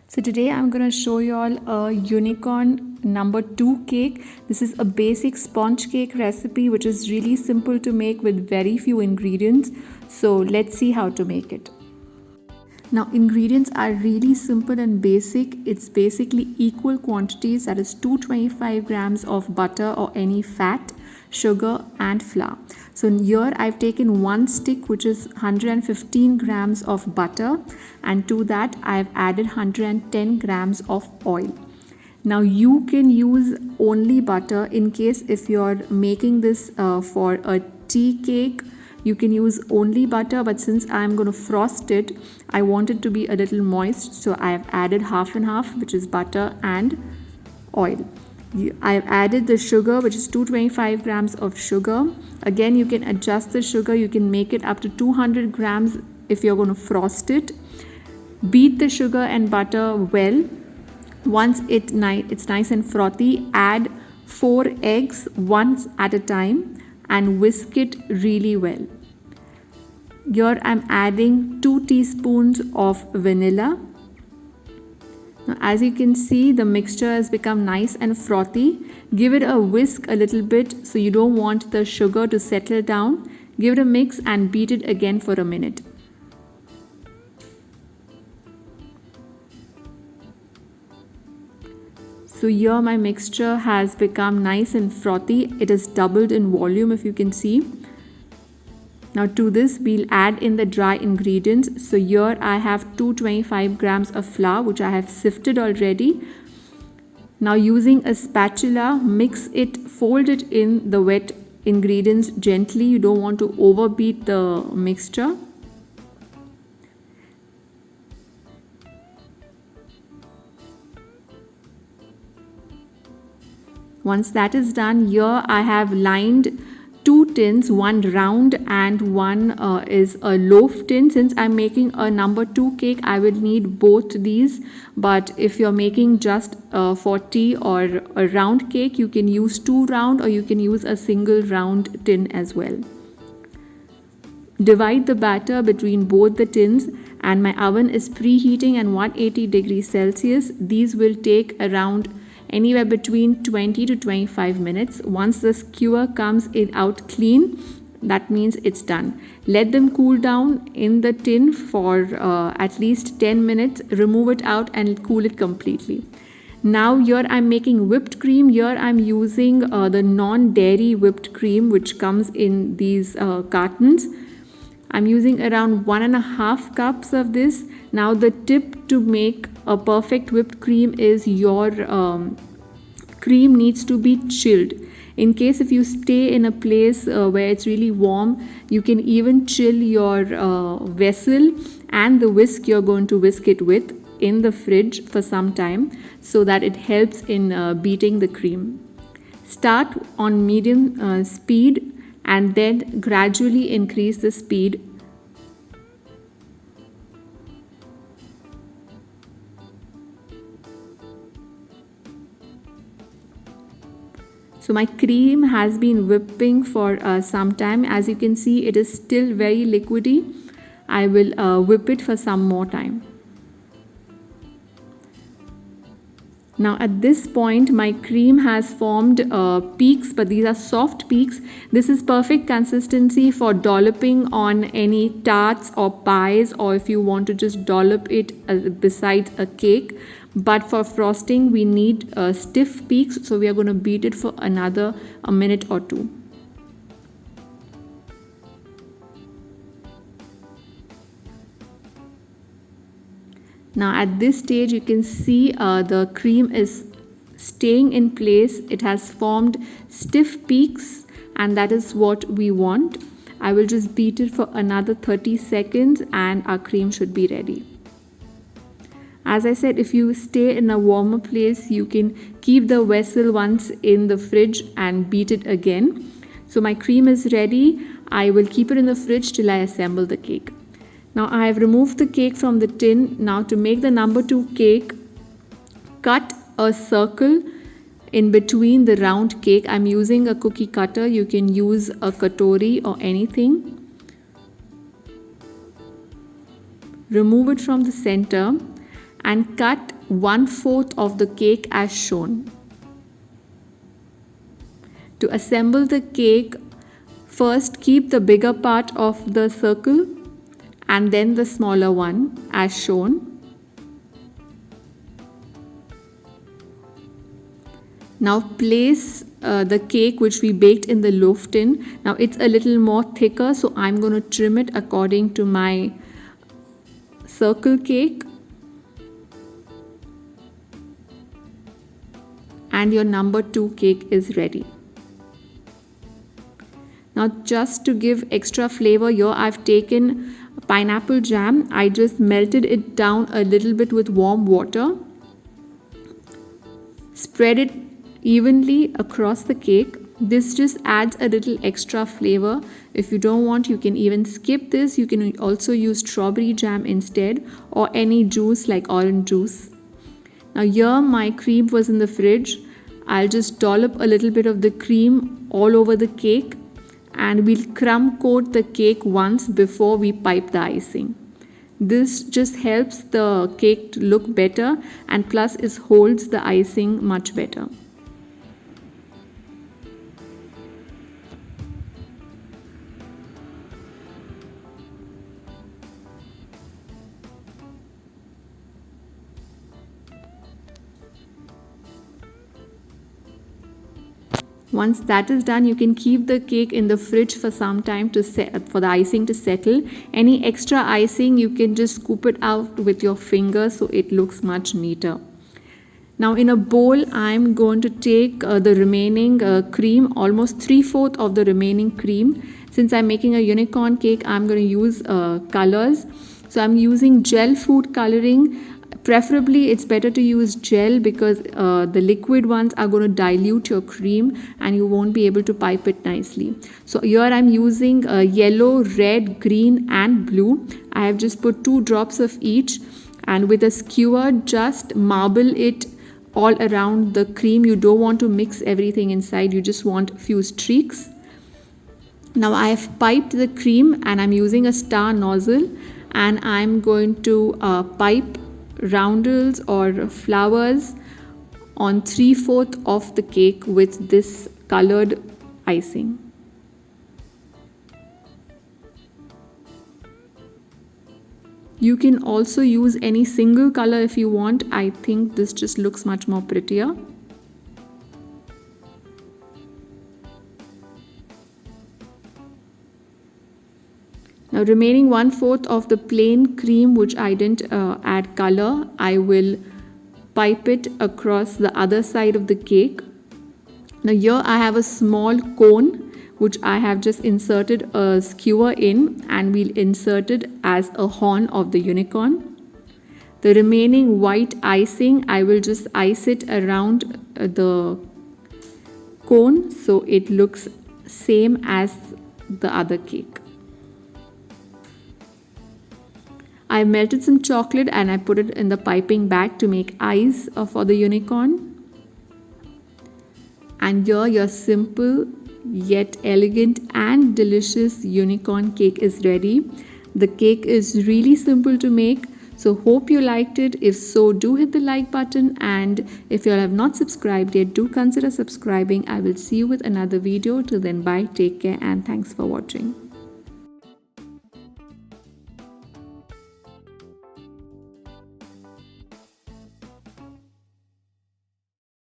So today I'm going to show you all a unicorn number 2 cake. This is a basic sponge cake recipe which is really simple to make with very few ingredients. So let's see how to make it. Now ingredients are really simple and basic. It's basically equal quantities, that is 225 grams of butter or any fat, sugar and flour. So here I've taken one stick which is 115 grams of butter, and to that I've added 110 grams of oil. Now you can use only butter in case if you're making this for a tea cake. You can use only butter, but since I'm going to frost it, I want it to be a little moist, so I've added half and half, which is butter and oil. I've added the sugar, which is 225 grams of sugar. Again, you can adjust the sugar. You can make it up to 200 grams if you're going to frost it. Beat the sugar and butter well. Once it's nice and frothy, add 4 eggs once at a time and whisk it really well. Here I'm adding 2 teaspoons of vanilla. Now, as you can see, the mixture has become nice and frothy. Give it a whisk a little bit, so you don't want the sugar to settle down. Give it a mix and beat it again for a minute. So here my mixture has become nice and frothy. It has doubled in volume, if you can see. Now to this we'll add in the dry ingredients. So here I have 225 grams of flour which I have sifted already. Now using a spatula, mix it, fold it in the wet ingredients gently. You don't want to overbeat the mixture. Once that is done, here I have lined 2 tins, one round and one is a loaf tin. Since I'm making a number 2 cake, I will need both these. But if you're making just for tea or a round cake, you can use 2 round or you can use a single round tin as well. Divide the batter between both the tins, and my oven is preheating at 180 degrees Celsius. These will take around anywhere between 20 to 25 minutes. Once the skewer comes out clean, that means it's done. Let them cool down in the tin for at least 10 minutes. Remove it out and cool it completely. Now here I'm making whipped cream. Here I'm using the non-dairy whipped cream which comes in these cartons. I'm using around 1.5 cups of this. Now the tip to make a perfect whipped cream is your cream needs to be chilled. In case if you stay in a place where it's really warm, you can even chill your vessel and the whisk you're going to whisk it with in the fridge for some time, so that it helps in beating the cream. Start on medium speed and then gradually increase the speed. So my cream has been whipping for some time. As you can see, it is still very liquidy. I will whip it for some more time. Now at this point my cream has formed peaks, but these are soft peaks. This is perfect consistency for dolloping on any tarts or pies, or if you want to just dollop it besides a cake. But for frosting we need stiff peaks, so we are going to beat it for another minute or 2. Now at this stage you can see the cream is staying in place. It has formed stiff peaks, and that is what we want. I will just beat it for another 30 seconds and our cream should be ready. As I said, if you stay in a warmer place, you can keep the vessel once in the fridge and beat it again. So my cream is ready. I will keep it in the fridge till I assemble the cake. Now I have removed the cake from the tin. Now to make the number 2 cake, cut a circle in between the round cake. I'm using a cookie cutter. You can use a katori or anything. Remove it from the center and cut 1/4 of the cake as shown. To assemble the cake, first keep the bigger part of the circle and then the smaller one as shown. Now place the cake which we baked in the loaf tin. Now it's a little more thicker, so I'm going to trim it according to my circle cake. And your number 2 cake is ready. Now just to give extra flavor, here I've taken pineapple jam. I just melted it down a little bit with warm water. Spread it evenly across the cake. This just adds a little extra flavor. If you don't want, you can even skip this. You can also use strawberry jam instead, or any juice like orange juice. Now here my cream was in the fridge. I'll just dollop a little bit of the cream all over the cake, and we'll crumb coat the cake once before we pipe the icing. This just helps the cake to look better, and plus it holds the icing much better. Once that is done, you can keep the cake in the fridge for some time for the icing to settle. Any extra icing, you can just scoop it out with your finger so it looks much neater. Now in a bowl, I'm going to take the remaining cream, almost 3/4 of the remaining cream. Since I'm making a unicorn cake, I'm going to use colors. So I'm using gel food coloring. Preferably it's better to use gel because the liquid ones are going to dilute your cream and you won't be able to pipe it nicely. So here I'm using yellow, red, green and blue. I have just put 2 drops of each, and with a skewer just marble it all around the cream. You don't want to mix everything inside, you just want a few streaks. Now I have piped the cream and I'm using a star nozzle, and I'm going to pipe roundels or flowers on 3/4 of the cake with this colored icing. You can also use any single color if you want. I think this just looks much more prettier. Now remaining 1/4 of the plain cream which I didn't add color, I will pipe it across the other side of the cake. Now here I have a small cone which I have just inserted a skewer in, and we'll insert it as a horn of the unicorn. The remaining white icing, I will just ice it around the cone so it looks same as the other cake. I melted some chocolate and I put it in the piping bag to make eyes for the unicorn. And here your simple yet elegant and delicious unicorn cake is ready. The cake is really simple to make, so hope you liked it. If so, do hit the like button, and if you have not subscribed yet, do consider subscribing. I will see you with another video. Till then, bye, take care, and thanks for watching.